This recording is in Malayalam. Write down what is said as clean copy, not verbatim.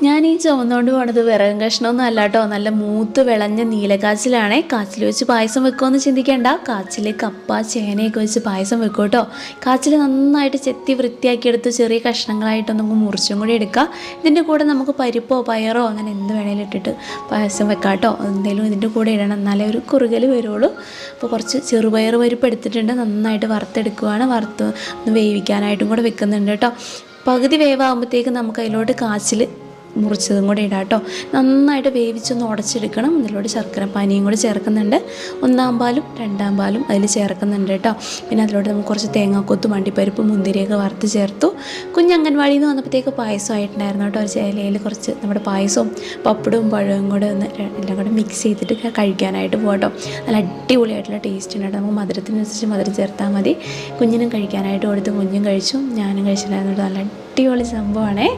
ഞാൻ ഈ ചുമന്നുകൊണ്ട് പോണത് വിറകും കഷ്ണമൊന്നും അല്ല കേട്ടോ, നല്ല മൂത്ത് വിളഞ്ഞ നീലക്കാച്ചിലാണേ. കാച്ചിൽ വെച്ച് പായസം വെക്കുമെന്ന് ചിന്തിക്കേണ്ട, കാച്ചിൽ കപ്പ ചേനയൊക്കെ വെച്ച് പായസം വെക്കും കേട്ടോ. കാച്ചിൽ നന്നായിട്ട് ചെത്തി വൃത്തിയാക്കിയെടുത്ത് ചെറിയ കഷ്ണങ്ങളായിട്ട് നമുക്ക് മുറിച്ചും കൂടി എടുക്കാം. ഇതിൻ്റെ കൂടെ നമുക്ക് പരിപ്പോ പയറോ അങ്ങനെ എന്ത് വേണേലും ഇട്ടിട്ട് പായസം വെക്കാം കേട്ടോ. എന്തെങ്കിലും ഇതിൻ്റെ കൂടെ ഇടണം, എന്നാലേ ഒരു കുറുകൽ വരുള്ളൂ. അപ്പോൾ കുറച്ച് ചെറുപയർ പരിപ്പ് എടുത്തിട്ടുണ്ട്, നന്നായിട്ട് വറുത്തെടുക്കുവാണ്. വറുത്ത് ഒന്ന് വേവിക്കാനായിട്ടും കൂടെ വെക്കുന്നുണ്ട് കേട്ടോ. പകുതി വേവാകുമ്പോഴത്തേക്ക് നമുക്ക് അതിലോട്ട് കാച്ചിൽ മുറിച്ചതും കൂടെ ഇടാം കേട്ടോ. നന്നായിട്ട് വേവിച്ചൊന്ന് ഉടച്ചെടുക്കണം. അതിലോട്ട് ശർക്കര പാനിയും കൂടെ ചേർക്കുന്നുണ്ട്. 1-ാം പാലും 2-ാം പാലും അതിൽ ചേർക്കുന്നുണ്ട് കേട്ടോ. പിന്നെ അതിലോട്ട് നമുക്ക് കുറച്ച് തേങ്ങാക്കൊത്തും അണ്ടിപ്പരിപ്പ് മുന്തിരിയൊക്കെ വറുത്ത് ചേർത്തു. കുഞ്ഞങ്കൻവാടിയിൽ നിന്ന് വന്നപ്പോഴത്തേക്ക് പായസം ആയിട്ടുണ്ടായിരുന്നു കേട്ടോ. ഒരു ഇലയിൽ കുറച്ച് നമ്മുടെ പായസവും പപ്പടവും പഴവും കൂടെ ഒന്ന് എല്ലാം കൂടെ മിക്സ് ചെയ്തിട്ട് കഴിക്കാനായിട്ട് പോകട്ടോ. നല്ല അടിപൊളിയായിട്ടുള്ള ടേസ്റ്റ് ഉണ്ട് കേട്ടോ. നമുക്ക് മധുരത്തിനനുസരിച്ച് മധുരം ചേർത്താൽ മതി. കുഞ്ഞിനും കഴിക്കാനായിട്ട് കൊടുത്ത് കുഞ്ഞും കഴിച്ചു, ഞാനും കഴിച്ചിട്ടുണ്ടായിരുന്നു കേട്ടോ. നല്ല അടിപൊളി സംഭവമാണേ.